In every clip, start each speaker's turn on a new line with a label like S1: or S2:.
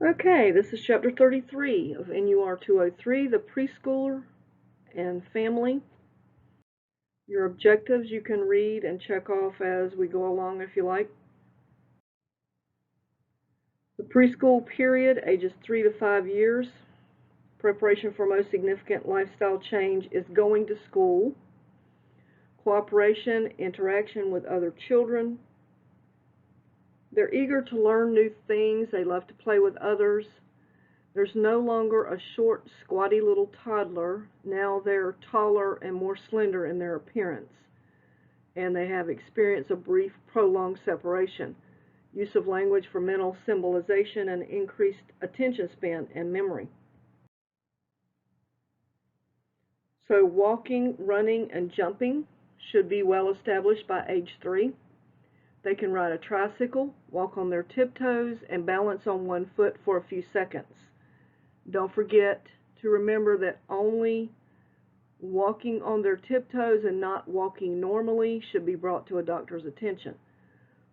S1: Okay, this is chapter 33 of NUR 203, the preschooler and family. Your objectives you can read and check off as we go along if you like. The preschool period, ages 3 to 5 years. Preparation for most significant lifestyle change is going to school. Cooperation, interaction with other children. They're eager to learn new things. They love to play with others. There's no longer a short, squatty little toddler. Now they're taller and more slender in their appearance, and they have experienced a brief, prolonged separation. Use of language for mental symbolization and increased attention span and memory. So walking, running, and jumping should be well established by age 3. They can ride a tricycle, walk on their tiptoes, and balance on one foot for a few seconds. Don't forget to remember that only walking on their tiptoes and not walking normally should be brought to a doctor's attention.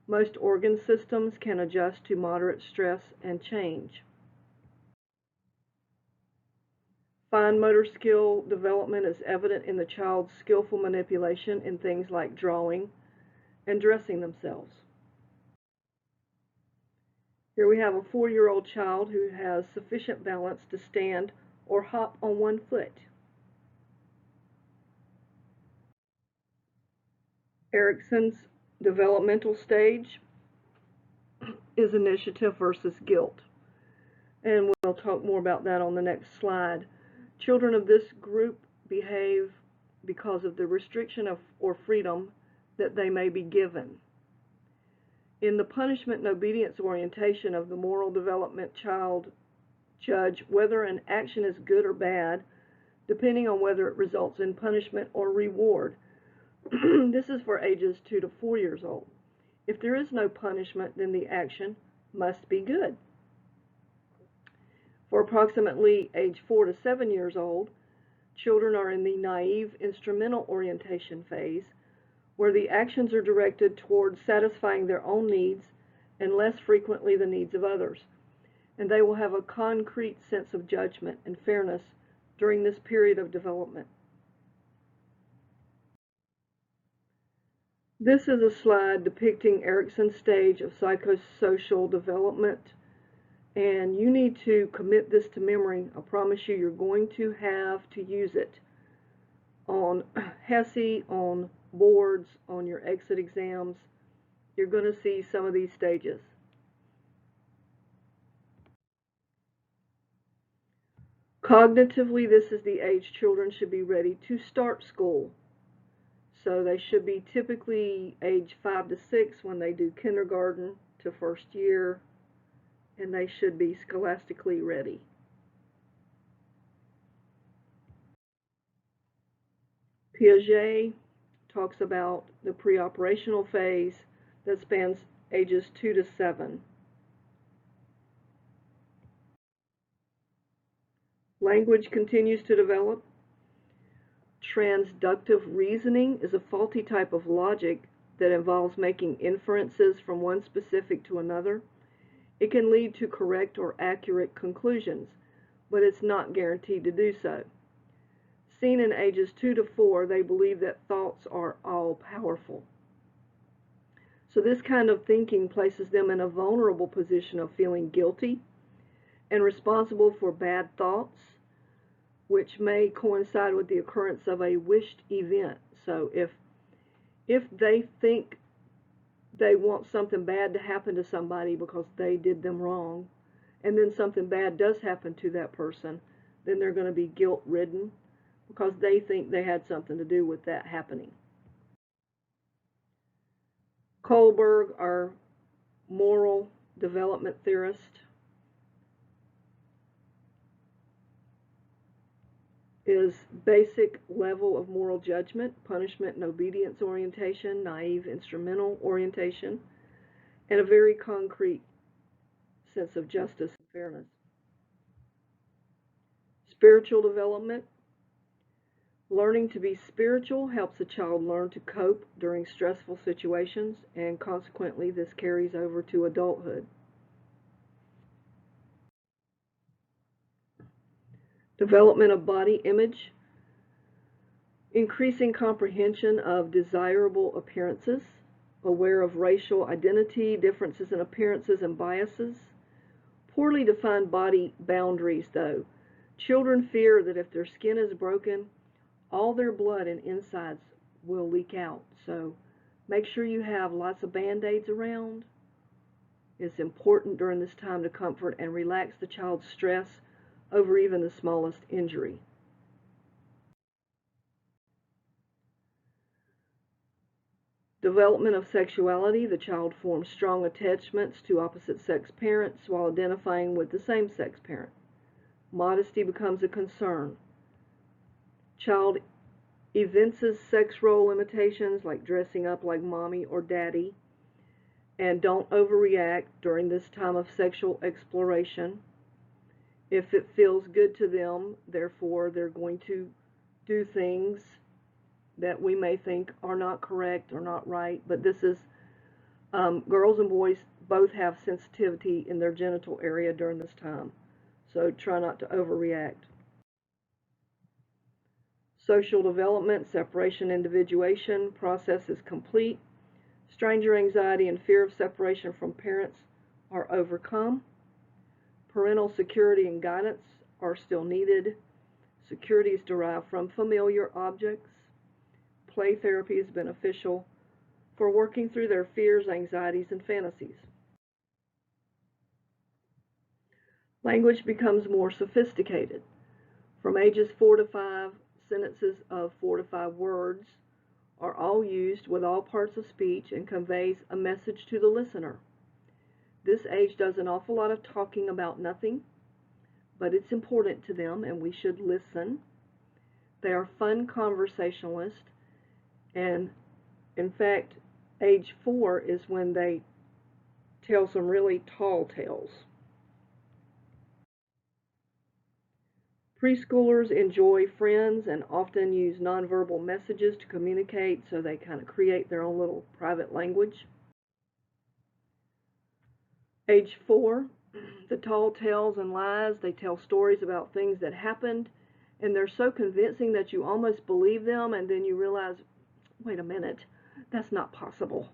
S1: Most organ systems can adjust to moderate stress and change. Fine motor skill development is evident in the child's skillful manipulation in things like drawing and dressing themselves. Here we have a 4-year-old child who has sufficient balance to stand or hop on one foot. Erikson's developmental stage is initiative versus guilt. And we'll talk more about that on the next slide. Children of this group behave because of the restriction of or freedom that they may be given. In the punishment and obedience orientation of the moral development, child judge whether an action is good or bad, depending on whether it results in punishment or reward. This is for ages 2 to 4 years old. If there is no punishment, then the action must be good. For approximately age 4 to 7 years old, children are in the naive instrumental orientation phase, where the actions are directed toward satisfying their own needs and less frequently the needs of others. And they will have a concrete sense of judgment and fairness during this period of development. This is a slide depicting Erikson's stage of psychosocial development, and you need to commit this to memory. I promise you, you're going to have to use it on HESI, on boards, on your exit exams. You're going to see some of these stages. Cognitively, this is the age children should be ready to start school. So they should be typically age 5 to 6 when they do kindergarten to first year, and they should be scholastically ready. Piaget talks about the preoperational phase that spans ages 2 to 7. Language continues to develop. Transductive reasoning is a faulty type of logic that involves making inferences from one specific to another. It can lead to correct or accurate conclusions, but it's not guaranteed to do so. Seen in ages 2 to 4, they believe that thoughts are all powerful. So this kind of thinking places them in a vulnerable position of feeling guilty and responsible for bad thoughts, which may coincide with the occurrence of a wished event. So if they think they want something bad to happen to somebody because they did them wrong, and then something bad does happen to that person, then they're going to be guilt-ridden because they think they had something to do with that happening. Kohlberg, our moral development theorist, is basic level of moral judgment, punishment and obedience orientation, naive instrumental orientation, and a very concrete sense of justice and fairness. Spiritual development. Learning to be spiritual helps a child learn to cope during stressful situations, and consequently this carries over to adulthood. Development of body image, increasing comprehension of desirable appearances, aware of racial identity, differences in appearances and biases. Poorly defined body boundaries, though. Children fear that if their skin is broken, all their blood and insides will leak out. So make sure you have lots of Band-Aids around. It's important during this time to comfort and relax the child's stress over even the smallest injury. Development of sexuality. The child forms strong attachments to opposite sex parents while identifying with the same sex parent. Modesty becomes a concern. Child evinces sex role limitations like dressing up like mommy or daddy, and don't overreact during this time of sexual exploration. If it feels good to them, therefore they're going to do things that we may think are not correct or not right, but this is, girls and boys both have sensitivity in their genital area during this time, so try not to overreact. Social development, separation, individuation process is complete. Stranger anxiety and fear of separation from parents are overcome. Parental security and guidance are still needed. Security is derived from familiar objects. Play therapy is beneficial for working through their fears, anxieties, and fantasies. Language becomes more sophisticated. From ages 4 to 5, sentences of 4 to 5 words are all used with all parts of speech and conveys a message to the listener. This age does an awful lot of talking about nothing, but it's important to them and we should listen. They are fun conversationalists, and in fact, age 4 is when they tell some really tall tales. Preschoolers enjoy friends and often use nonverbal messages to communicate, so they kind of create their own little private language. Age 4, the tall tales and lies, they tell stories about things that happened, and they're so convincing that you almost believe them, and then you realize, wait a minute, that's not possible.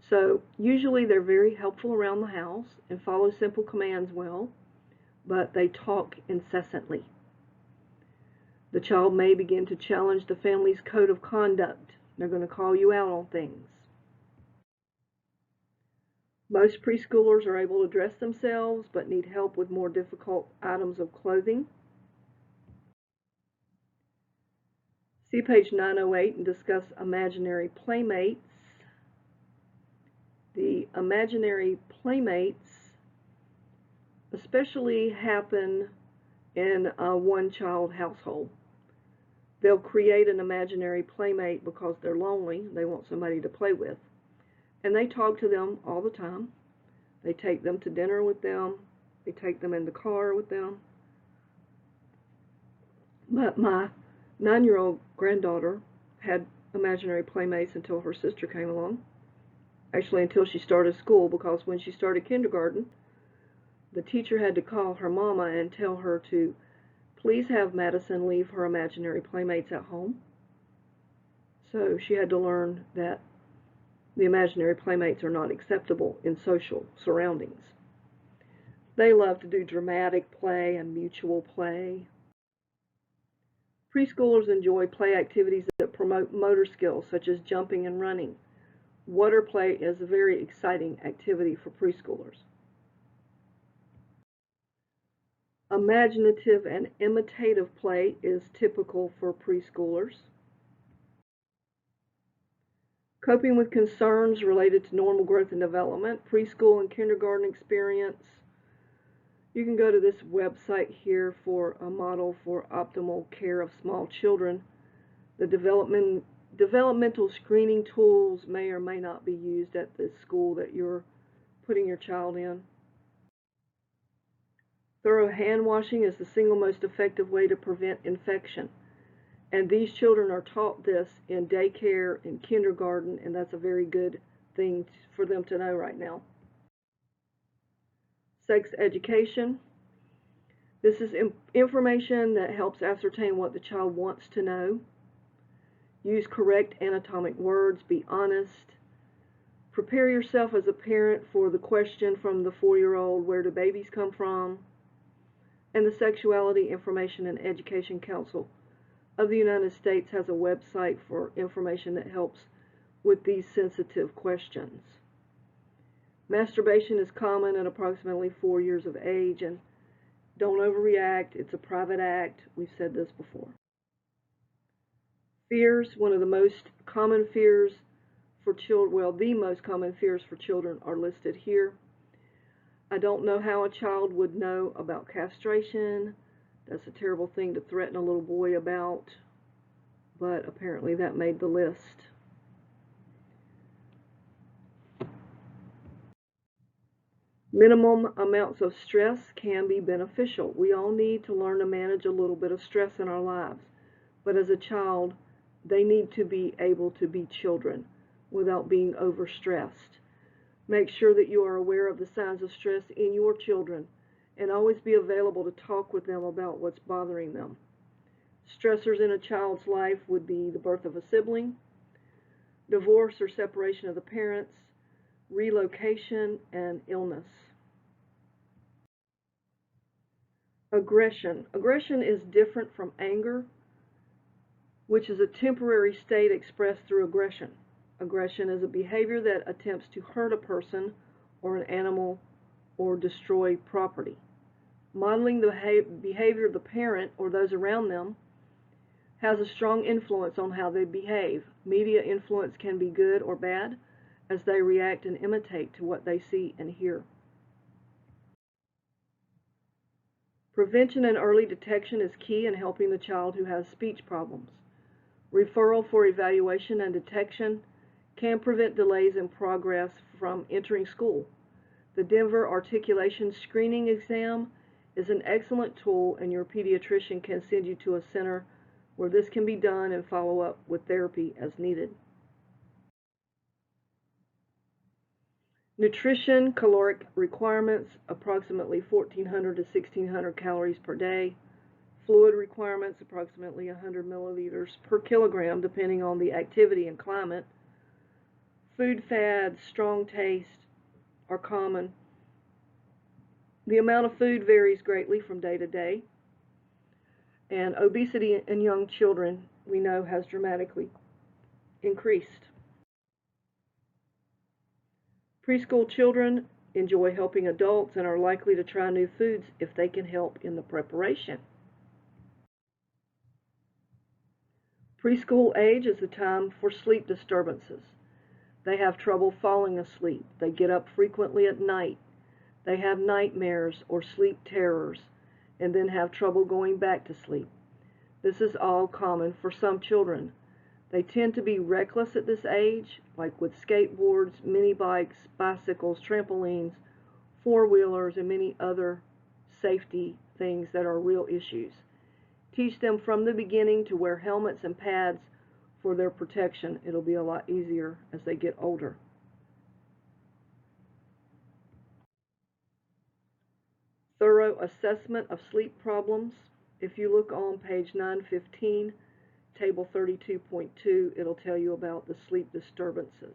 S1: So usually they're very helpful around the house and follow simple commands well, but they talk incessantly. The child may begin to challenge the family's code of conduct. They're going to call you out on things. Most preschoolers are able to dress themselves but need help with more difficult items of clothing. See page 908 and discuss imaginary playmates. The imaginary playmates especially happen in a one-child household. They'll create an imaginary playmate because they're lonely. They want somebody to play with. And they talk to them all the time. They take them to dinner with them. They take them in the car with them. But my 9-year-old granddaughter had imaginary playmates until her sister came along. Actually, until she started school, because when she started kindergarten, the teacher had to call her mama and tell her to please have Madison leave her imaginary playmates at home. So she had to learn that the imaginary playmates are not acceptable in social surroundings. They love to do dramatic play and mutual play. Preschoolers enjoy play activities that promote motor skills, such as jumping and running. Water play is a very exciting activity for preschoolers. Imaginative and imitative play is typical for preschoolers. Coping with concerns related to normal growth and development, preschool and kindergarten experience. You can go to this website here for a model for optimal care of small children. The developmental screening tools may or may not be used at the school that you're putting your child in. Thorough hand washing is the single most effective way to prevent infection. And these children are taught this in daycare, in kindergarten, and that's a very good thing for them to know right now. Sex education. This is information that helps ascertain what the child wants to know. Use correct anatomic words. Be honest. Prepare yourself as a parent for the question from the 4-year-old, where do babies come from? And the Sexuality Information and Education Council of the United States has a website for information that helps with these sensitive questions. Masturbation is common at approximately 4 years of age, and don't overreact. It's a private act. We've said this before. Fears, one of the most common fears for children, well, the most common fears for children are listed here. I don't know how a child would know about castration. That's a terrible thing to threaten a little boy about, but apparently that made the list. Minimum amounts of stress can be beneficial. We all need to learn to manage a little bit of stress in our lives. But as a child, they need to be able to be children without being overstressed. Make sure that you are aware of the signs of stress in your children and always be available to talk with them about what's bothering them. Stressors in a child's life would be the birth of a sibling, divorce or separation of the parents, relocation, and illness. Aggression. Aggression is different from anger, which is a temporary state expressed through aggression. Aggression is a behavior that attempts to hurt a person or an animal or destroy property. Modeling the behavior of the parent or those around them has a strong influence on how they behave. Media influence can be good or bad as they react and imitate to what they see and hear. Prevention and early detection is key in helping the child who has speech problems. Referral for evaluation and detection can prevent delays in progress from entering school. The Denver Articulation Screening Exam is an excellent tool, and your pediatrician can send you to a center where this can be done and follow up with therapy as needed. Nutrition, caloric requirements, approximately 1,400 to 1,600 calories per day. Fluid requirements, approximately 100 milliliters per kilogram, depending on the activity and climate. Food fads, strong taste are common. The amount of food varies greatly from day to day. And obesity in young children, we know, has dramatically increased. Preschool children enjoy helping adults and are likely to try new foods if they can help in the preparation. Preschool age is the time for sleep disturbances. They have trouble falling asleep. They get up frequently at night. They have nightmares or sleep terrors and then have trouble going back to sleep. This is all common for some children. They tend to be reckless at this age, like with skateboards, mini bikes, bicycles, trampolines, four-wheelers, and many other safety things that are real issues. Teach them from the beginning to wear helmets and pads for their protection. It'll be a lot easier as they get older. Thorough assessment of sleep problems. If you look on page 915, table 32.2, it'll tell you about the sleep disturbances.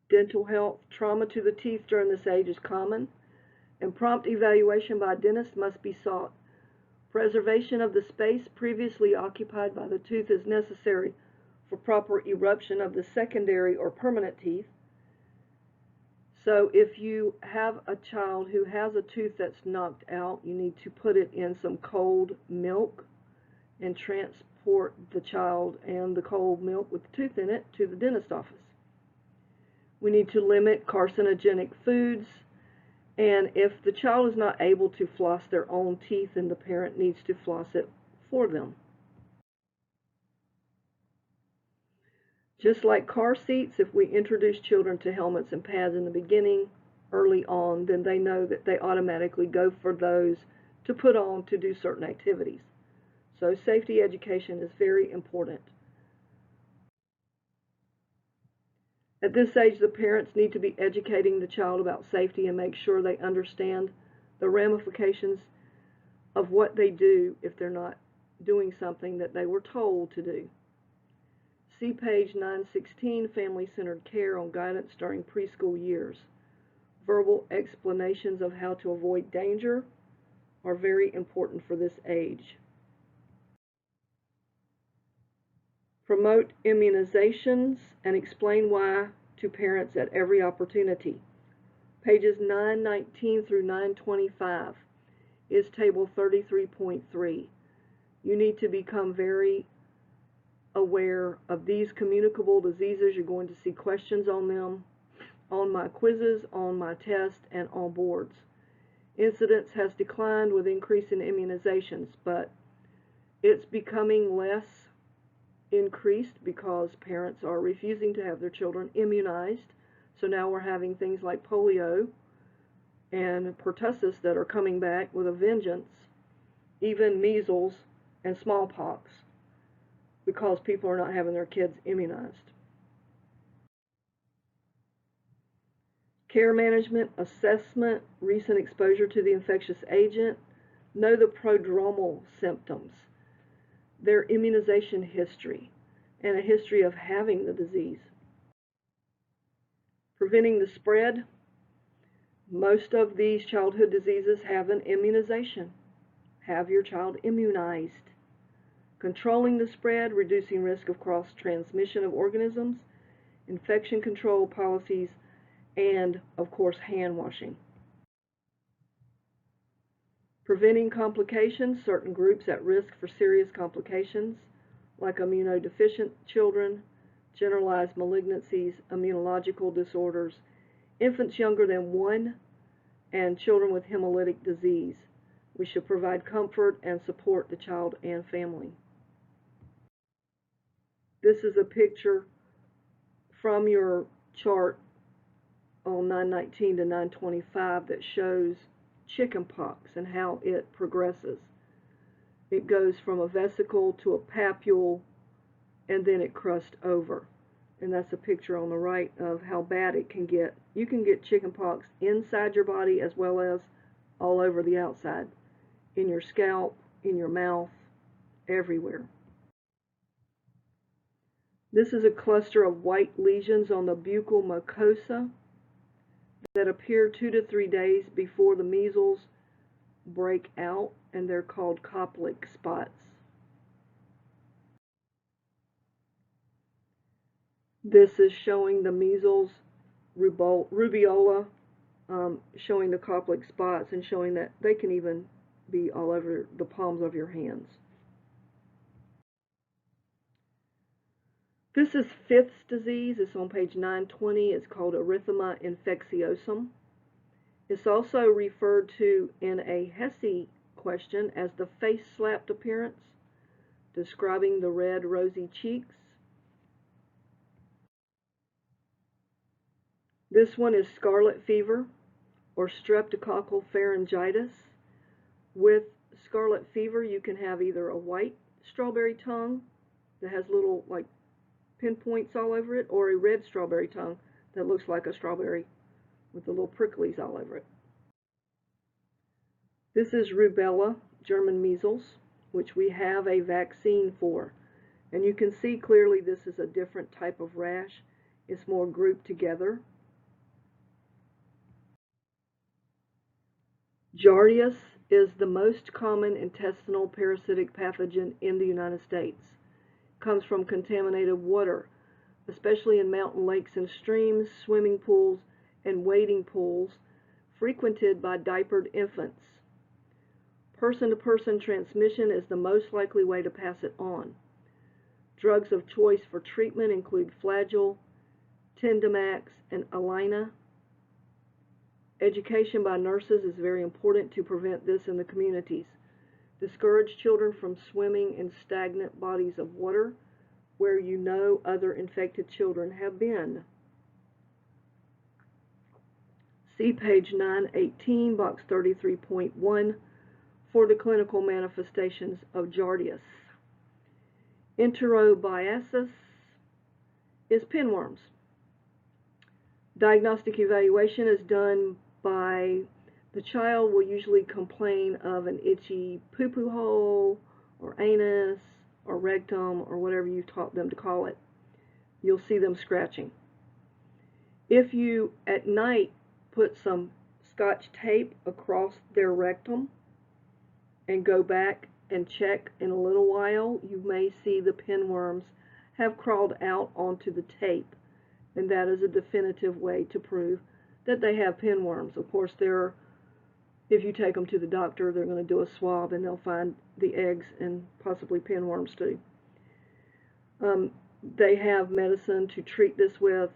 S1: Dental health. Trauma to the teeth during this age is common, and prompt evaluation by a dentist must be sought. Preservation of the space previously occupied by the tooth is necessary for proper eruption of the secondary or permanent teeth. So if you have a child who has a tooth that's knocked out, you need to put it in some cold milk and transport the child and the cold milk with the tooth in it to the dentist office. We need to limit carcinogenic foods, and if the child is not able to floss their own teeth, then the parent needs to floss it for them. Just like car seats, if we introduce children to helmets and pads in the beginning, early on, then they know that they automatically go for those to put on to do certain activities. So safety education is very important. At this age, the parents need to be educating the child about safety and make sure they understand the ramifications of what they do if they're not doing something that they were told to do. See page 916, Family-Centered Care on Guidance During Preschool Years. Verbal explanations of how to avoid danger are very important for this age. Promote immunizations and explain why to parents at every opportunity. Pages 919 through 925 is table 33.3. You need to become very aware of these communicable diseases. You're going to see questions on them on my quizzes, on my tests, and on boards. Incidence has declined with increase in immunizations, but it's becoming less increased because parents are refusing to have their children immunized. So now we're having things like polio and pertussis that are coming back with a vengeance, even measles and smallpox, because people are not having their kids immunized. Care management, assessment, recent exposure to the infectious agent, know the prodromal symptoms, their immunization history, and a history of having the disease. Preventing the spread, most of these childhood diseases have an immunization. Have your child immunized. Controlling the spread, reducing risk of cross-transmission of organisms, infection control policies, and, of course, hand washing. Preventing complications, certain groups at risk for serious complications, like immunodeficient children, generalized malignancies, immunological disorders, infants younger than 1, and children with hemolytic disease. We should provide comfort and support the child and family. This is a picture from your chart on 919 to 925 that shows chickenpox and how it progresses. It goes from a vesicle to a papule, and then it crusts over. And that's a picture on the right of how bad it can get. You can get chickenpox inside your body as well as all over the outside, in your scalp, in your mouth, everywhere. This is a cluster of white lesions on the buccal mucosa that appear 2 to 3 days before the measles break out, and they're called Koplik spots. This is showing the measles, rubeola, showing the Koplik spots and showing that they can even be all over the palms of your hands. This is Fifth's disease. It's on page 920. It's called erythema infectiosum. It's also referred to in a HESI question as the face-slapped appearance, describing the red, rosy cheeks. This one is scarlet fever or streptococcal pharyngitis. With scarlet fever, you can have either a white strawberry tongue that has little like pinpoints all over it, or a red strawberry tongue that looks like a strawberry with the little pricklies all over it. This is rubella, German measles, which we have a vaccine for. And you can see clearly this is a different type of rash. It's more grouped together. Giardias is the most common intestinal parasitic pathogen in the United States. It comes from contaminated water, especially in mountain lakes and streams, swimming pools, and wading pools frequented by diapered infants. Person-to-person transmission is the most likely way to pass it on. Drugs of choice for treatment include Flagyl, Tindamax, and Alina. Education by nurses is very important to prevent this in the communities. Discourage children from swimming in stagnant bodies of water where you know other infected children have been. See page 918, box 33.1 for the clinical manifestations of Giardias. Enterobiasis is pinworms. Diagnostic evaluation is done by the child will usually complain of an itchy poo-poo hole or anus or rectum or whatever you taught them to call it. You'll see them scratching. If you at night put some Scotch tape across their rectum and go back and check in a little while, you may see the pinworms have crawled out onto the tape, and that is a definitive way to prove that they have pinworms. Of course, if you take them to the doctor, they're going to do a swab and they'll find the eggs and possibly pinworms too. They have medicine to treat this with,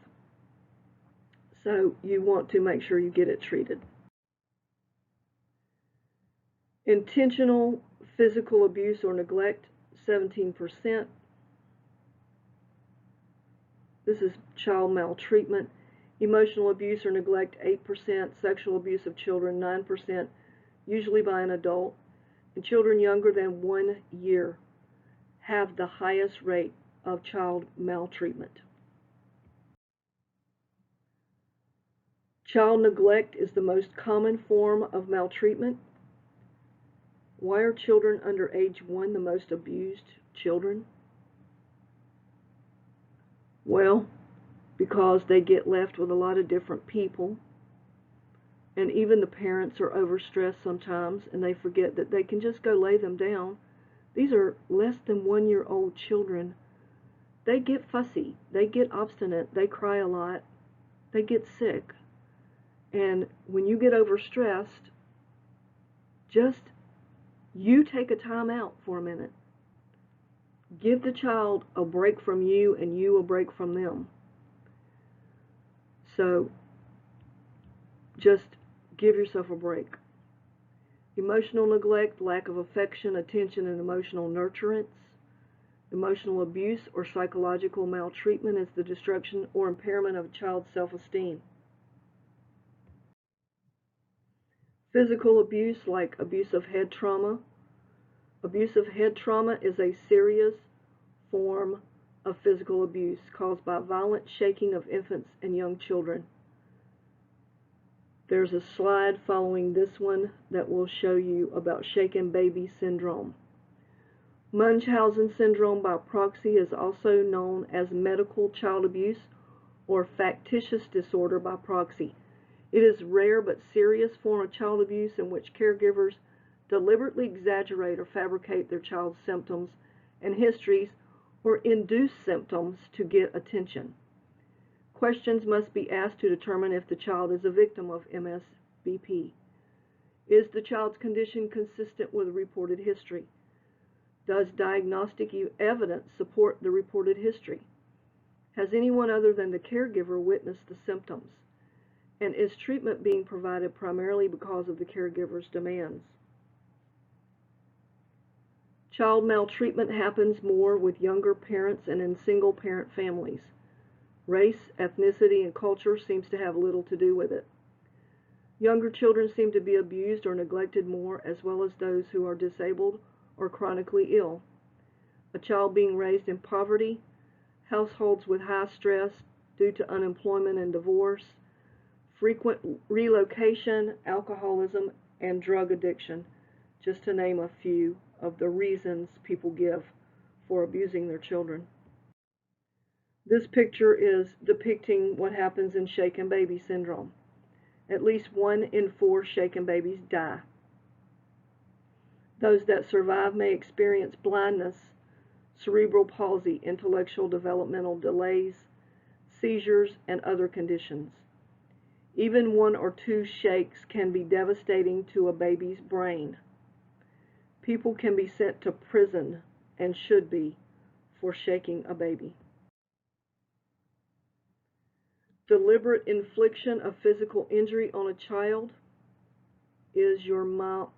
S1: so you want to make sure you get it treated. Intentional physical abuse or neglect, 17%. This is child maltreatment. Emotional abuse or neglect, 8%. Sexual abuse of children, 9%, usually by an adult. And children younger than 1 year have the highest rate of child maltreatment. Child neglect is the most common form of maltreatment. Why are children under age 1 the most abused children? Well, because they get left with a lot of different people, and even the parents are overstressed sometimes, and they forget that they can just go lay them down. These are less than 1-year-old children. They get fussy, they get obstinate, they cry a lot, they get sick. And when you get overstressed, just you take a time out for a minute. Give the child a break from you and you a break from them. So just give yourself a break. Emotional neglect, lack of affection, attention, and emotional nurturance. Emotional abuse or psychological maltreatment is the destruction or impairment of a child's self-esteem. Physical abuse, like abusive head trauma. Abusive head trauma is a serious form of physical abuse caused by violent shaking of infants and young children. There's a slide following this one that will show you about shaken baby syndrome. Munchausen syndrome by proxy is also known as medical child abuse or factitious disorder by proxy. It is a rare but serious form of child abuse in which caregivers deliberately exaggerate or fabricate their child's symptoms and histories or induce symptoms to get attention. Questions must be asked to determine if the child is a victim of MSBP. Is the child's condition consistent with reported history? Does diagnostic evidence support the reported history? Has anyone other than the caregiver witnessed the symptoms? And is treatment being provided primarily because of the caregiver's demands? Child maltreatment happens more with younger parents and in single-parent families. Race, ethnicity, and culture seems to have little to do with it. Younger children seem to be abused or neglected more, as well as those who are disabled or chronically ill. A child being raised in poverty, households with high stress due to unemployment and divorce, frequent relocation, alcoholism, and drug addiction, just to name a few of the reasons people give for abusing their children. This picture is depicting what happens in shaken baby syndrome. At least 1 in 4 shaken babies die. Those that survive may experience blindness, cerebral palsy, intellectual developmental delays, seizures, and other conditions. Even 1 or 2 shakes can be devastating to a baby's brain. People can be sent to prison, and should be, for shaking a baby. Deliberate infliction of physical injury on a child is your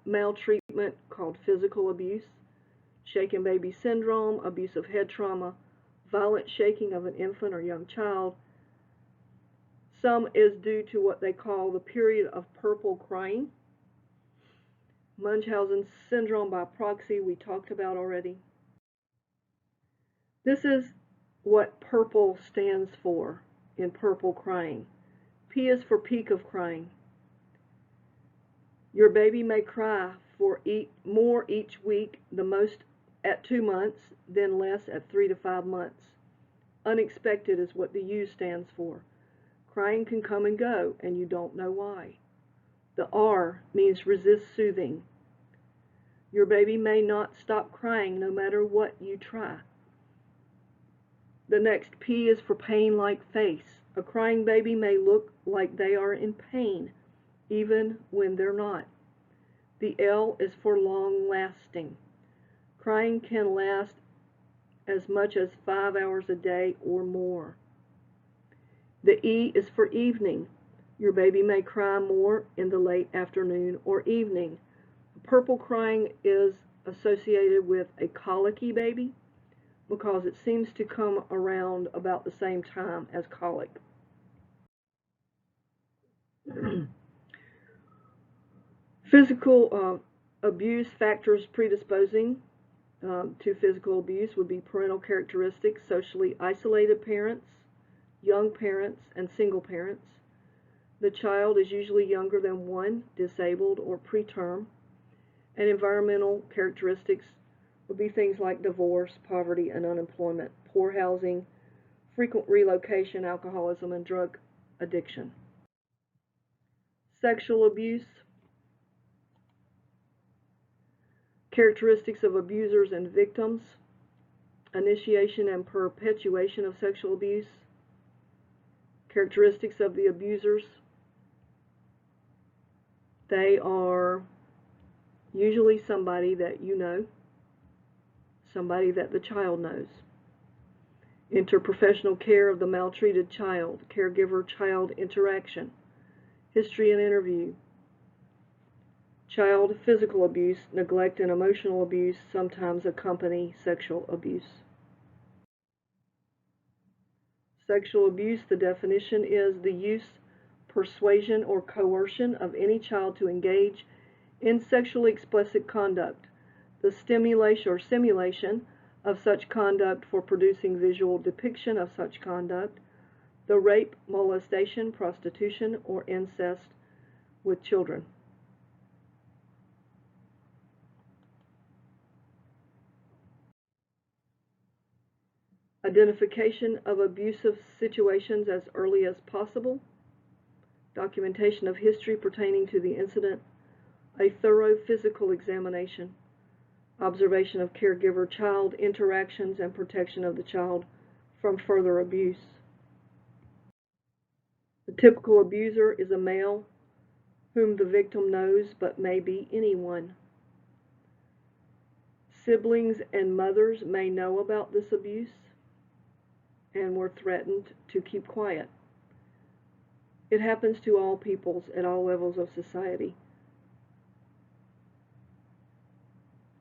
S1: maltreatment, called physical abuse. Shaken baby syndrome, abusive head trauma, violent shaking of an infant or young child. Some is due to what they call the period of purple crying. Munchausen syndrome by proxy we talked about already. This is what purple stands for in purple crying. P is for peak of crying. Your baby may cry for more each week, the most at 2 months, then less at 3 to 5 months. Unexpected is what the U stands for. Crying can come and go, and you don't know why. The R means resist soothing. Your baby may not stop crying no matter what you try. The next P is for pain-like face. A crying baby may look like they are in pain, even when they're not. The L is for long-lasting. Crying can last as much as 5 hours a day or more. The E is for evening. Your baby may cry more in the late afternoon or evening. Purple crying is associated with a colicky baby because it seems to come around about the same time as colic. Physical abuse factors predisposing to physical abuse would be parental characteristics, socially isolated parents, young parents, and single parents. The child is usually younger than 1, disabled, or preterm. And environmental characteristics would be things like divorce, poverty, and unemployment, poor housing, frequent relocation, alcoholism, and drug addiction. Sexual abuse. Characteristics of abusers and victims. Initiation and perpetuation of sexual abuse. Characteristics of the abusers. They are usually somebody that you know, somebody that the child knows. Interprofessional care of the maltreated child, caregiver-child interaction, history and interview. Child physical abuse, neglect, and emotional abuse sometimes accompany sexual abuse. Sexual abuse, the definition is the use, persuasion, or coercion of any child to engage in sexually explicit conduct, the stimulation or simulation of such conduct for producing visual depiction of such conduct, the rape, molestation, prostitution, or incest with children. Identification of abusive situations as early as possible, documentation of history pertaining to the incident, a thorough physical examination, observation of caregiver-child interactions, and protection of the child from further abuse. The typical abuser is a male whom the victim knows but may be anyone. Siblings and mothers may know about this abuse and were threatened to keep quiet. It happens to all peoples at all levels of society.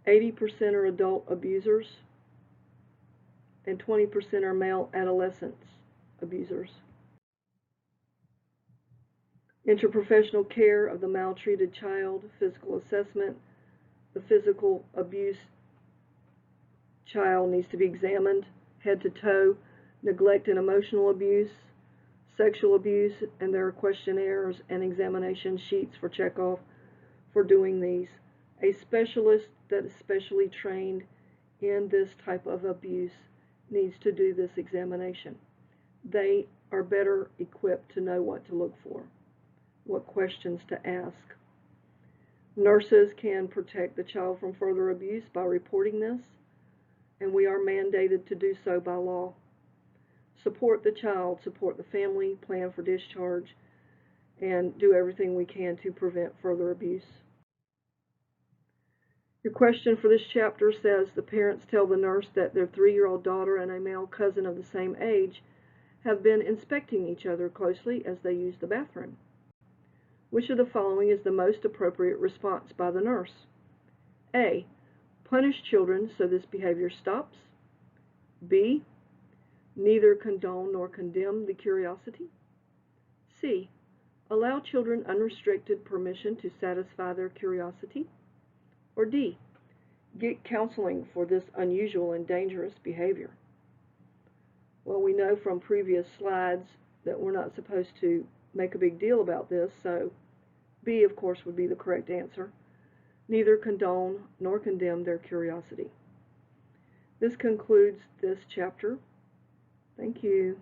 S1: 80% are adult abusers, and 20% are male adolescents abusers. Interprofessional care of the maltreated child, physical assessment. The physical abuse child needs to be examined head to toe. Neglect and emotional abuse, sexual abuse, and there are questionnaires and examination sheets for checkoff for doing these. A specialist that is specially trained in this type of abuse needs to do this examination. They are better equipped to know what to look for, what questions to ask. Nurses can protect the child from further abuse by reporting this, and we are mandated to do so by law. Support the child, support the family, plan for discharge, and do everything we can to prevent further abuse. Your question for this chapter says the parents tell the nurse that their 3-year-old daughter and a male cousin of the same age have been inspecting each other closely as they use the bathroom. Which of the following is the most appropriate response by the nurse? A. Punish children so this behavior stops. B. Neither condone nor condemn the curiosity. C. Allow children unrestricted permission to satisfy their curiosity. Or D. Get counseling for this unusual and dangerous behavior. Well, we know from previous slides that we're not supposed to make a big deal about this, so B, of course, would be the correct answer. Neither condone nor condemn their curiosity. This concludes this chapter. Thank you.